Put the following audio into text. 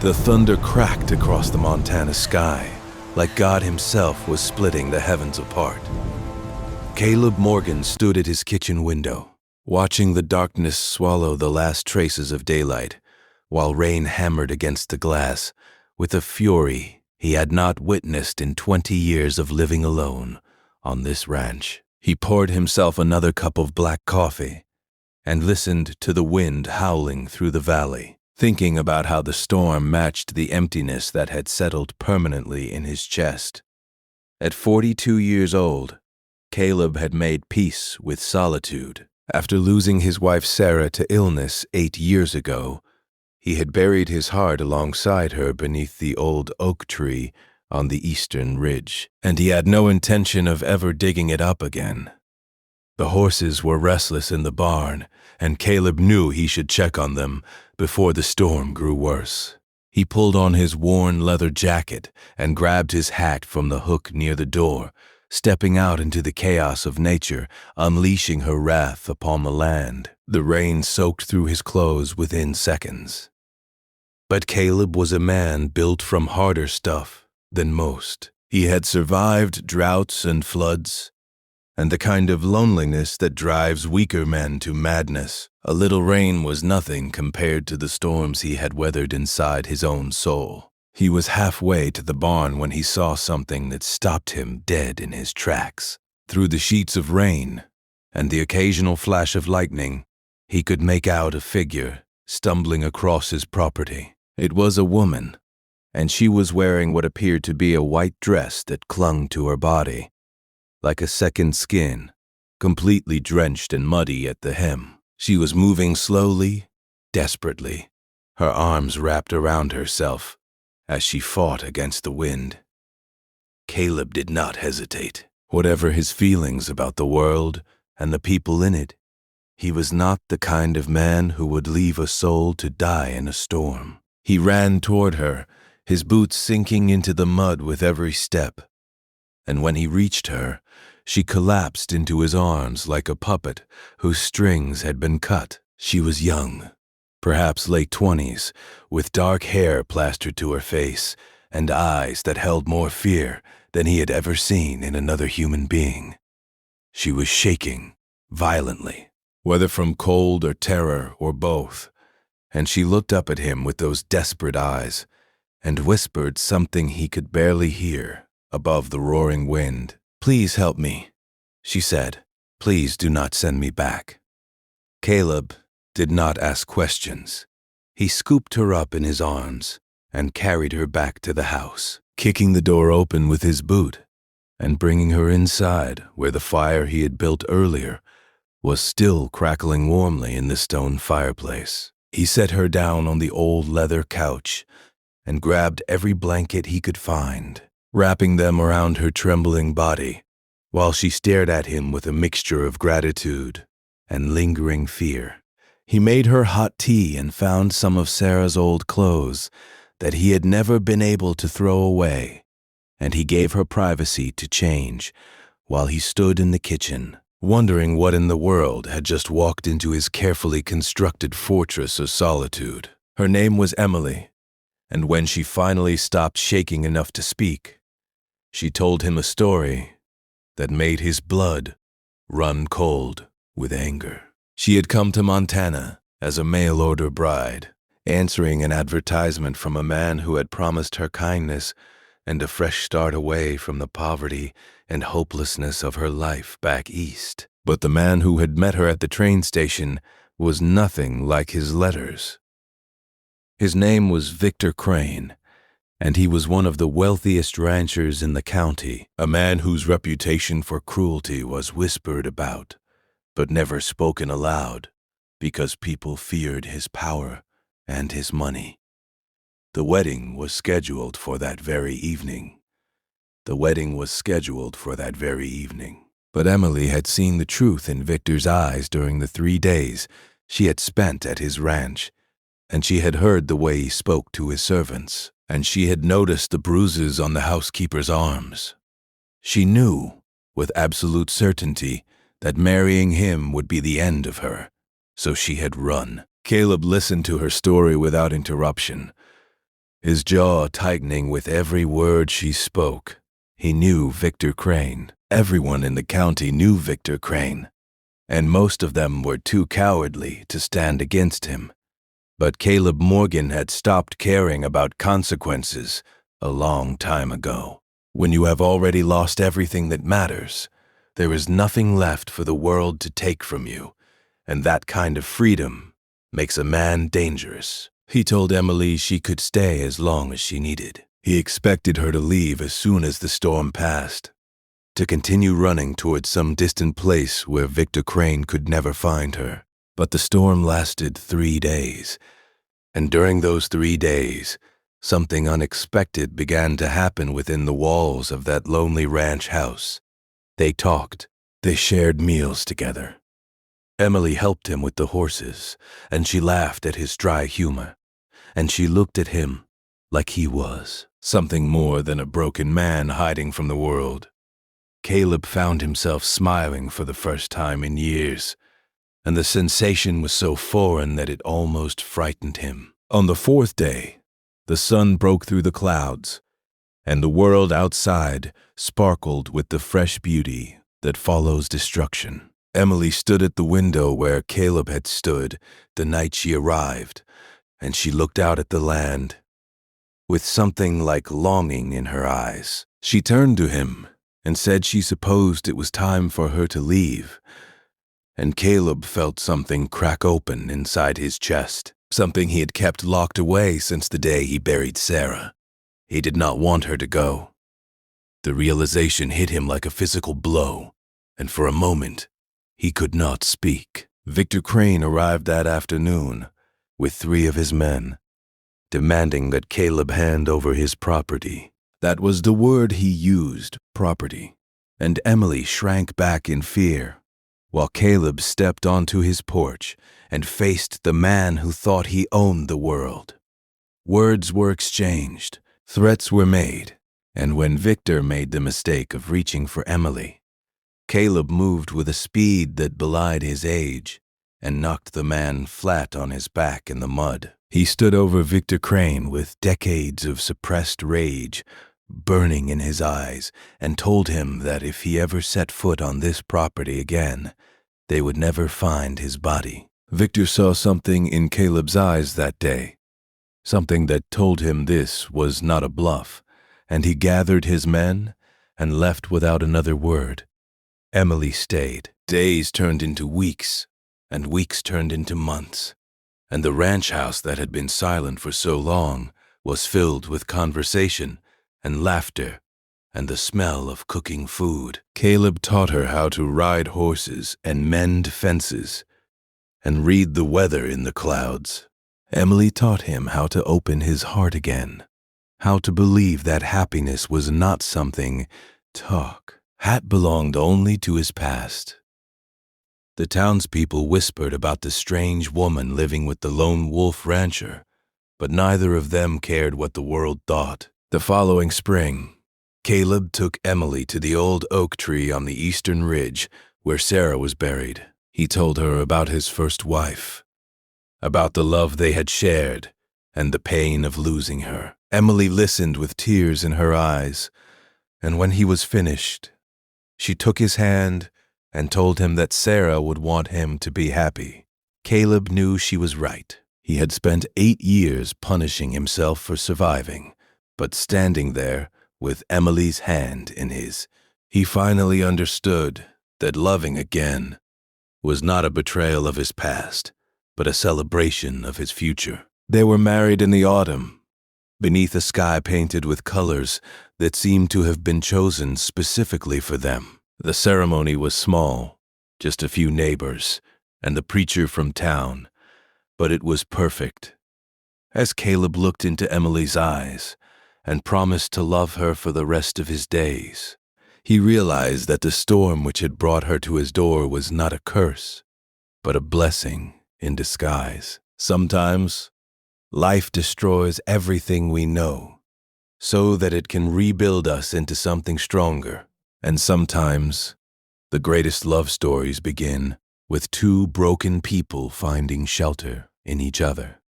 The thunder cracked across the Montana sky, like God himself was splitting the heavens apart. Caleb Morgan stood at his kitchen window, watching the darkness swallow the last traces of daylight, while rain hammered against the glass with a fury he had not witnessed in 20 years of living alone on this ranch. He poured himself another cup of black coffee and listened to the wind howling through the valley, thinking about how the storm matched the emptiness that had settled permanently in his chest. At 42 years old, Caleb had made peace with solitude. After losing his wife Sarah to illness 8 years ago, he had buried his heart alongside her beneath the old oak tree on the eastern ridge, and he had no intention of ever digging it up again. The horses were restless in the barn, and Caleb knew he should check on them before the storm grew worse. He pulled on his worn leather jacket and grabbed his hat from the hook near the door, stepping out into the chaos of nature, unleashing her wrath upon the land. The rain soaked through his clothes within seconds. But Caleb was a man built from harder stuff than most. He had survived droughts and floods, and the kind of loneliness that drives weaker men to madness. A little rain was nothing compared to the storms he had weathered inside his own soul. He was halfway to the barn when he saw something that stopped him dead in his tracks. Through the sheets of rain and the occasional flash of lightning, he could make out a figure stumbling across his property. It was a woman, and she was wearing what appeared to be a white dress that clung to her body like a second skin, completely drenched and muddy at the hem. She was moving slowly, desperately, her arms wrapped around herself as she fought against the wind. Caleb did not hesitate. Whatever his feelings about the world and the people in it, he was not the kind of man who would leave a soul to die in a storm. He ran toward her, his boots sinking into the mud with every step. And when he reached her, she collapsed into his arms like a puppet whose strings had been cut. She was young, perhaps late 20s, with dark hair plastered to her face and eyes that held more fear than he had ever seen in another human being. She was shaking violently, whether from cold or terror or both, and she looked up at him with those desperate eyes and whispered something he could barely hear above the roaring wind. "Please help me," she said. "Please do not send me back." Caleb did not ask questions. He scooped her up in his arms and carried her back to the house, kicking the door open with his boot and bringing her inside where the fire he had built earlier was still crackling warmly in the stone fireplace. He set her down on the old leather couch and grabbed every blanket he could find, wrapping them around her trembling body, while she stared at him with a mixture of gratitude and lingering fear. He made her hot tea and found some of Sarah's old clothes that he had never been able to throw away, and he gave her privacy to change while he stood in the kitchen, wondering what in the world had just walked into his carefully constructed fortress of solitude. Her name was Emily, and when she finally stopped shaking enough to speak, she told him a story that made his blood run cold with anger. She had come to Montana as a mail-order bride, answering an advertisement from a man who had promised her kindness and a fresh start away from the poverty and hopelessness of her life back east. But the man who had met her at the train station was nothing like his letters. His name was Victor Crane, and he was one of the wealthiest ranchers in the county, a man whose reputation for cruelty was whispered about, but never spoken aloud, because people feared his power and his money. The wedding was scheduled for that very evening. But Emily had seen the truth in Victor's eyes during the 3 days she had spent at his ranch, and she had heard the way he spoke to his servants, and she had noticed the bruises on the housekeeper's arms. She knew, with absolute certainty, that marrying him would be the end of her, so she had run. Caleb listened to her story without interruption, his jaw tightening with every word she spoke. He knew Victor Crane. Everyone in the county knew Victor Crane, and most of them were too cowardly to stand against him. But Caleb Morgan had stopped caring about consequences a long time ago. When you have already lost everything that matters, there is nothing left for the world to take from you, and that kind of freedom makes a man dangerous. He told Emily she could stay as long as she needed. He expected her to leave as soon as the storm passed, to continue running towards some distant place where Victor Crane could never find her. But the storm lasted 3 days, and during those 3 days, something unexpected began to happen within the walls of that lonely ranch house. They talked. They shared meals together. Emily helped him with the horses, and she laughed at his dry humor, and she looked at him like he was something more than a broken man hiding from the world. Caleb found himself smiling for the first time in years, and the sensation was so foreign that it almost frightened him. On the 4th day, the sun broke through the clouds, and the world outside sparkled with the fresh beauty that follows destruction. Emily stood at the window where Caleb had stood the night she arrived, and she looked out at the land with something like longing in her eyes. She turned to him and said she supposed it was time for her to leave, and Caleb felt something crack open inside his chest, something he had kept locked away since the day he buried Sarah. He did not want her to go. The realization hit him like a physical blow, and for a moment, he could not speak. Victor Crane arrived that afternoon with 3 of his men, demanding that Caleb hand over his property. That was the word he used, property, and Emily shrank back in fear, while Caleb stepped onto his porch and faced the man who thought he owned the world. Words were exchanged, threats were made, and when Victor made the mistake of reaching for Emily, Caleb moved with a speed that belied his age and knocked the man flat on his back in the mud. He stood over Victor Crane with decades of suppressed rage burning in his eyes and told him that if he ever set foot on this property again, they would never find his body. Victor saw something in Caleb's eyes that day, something that told him this was not a bluff, and he gathered his men and left without another word. Emily stayed. Days turned into weeks, and weeks turned into months, and the ranch house that had been silent for so long was filled with conversation and laughter and the smell of cooking food. Caleb taught her how to ride horses and mend fences and read the weather in the clouds. Emily taught him how to open his heart again, how to believe that happiness was not something that belonged only to his past. The townspeople whispered about the strange woman living with the lone wolf rancher, but neither of them cared what the world thought. The following spring, Caleb took Emily to the old oak tree on the eastern ridge where Sarah was buried. He told her about his first wife, about the love they had shared, and the pain of losing her. Emily listened with tears in her eyes, and when he was finished, she took his hand and told him that Sarah would want him to be happy. Caleb knew she was right. He had spent 8 years punishing himself for surviving, but standing there with Emily's hand in his, he finally understood that loving again was not a betrayal of his past, but a celebration of his future. They were married in the autumn, beneath a sky painted with colors that seemed to have been chosen specifically for them. The ceremony was small, just a few neighbors and the preacher from town, but it was perfect. As Caleb looked into Emily's eyes and promised to love her for the rest of his days, he realized that the storm which had brought her to his door was not a curse, but a blessing in disguise. Sometimes, life destroys everything we know, so that it can rebuild us into something stronger. And sometimes, the greatest love stories begin with 2 broken people finding shelter in each other.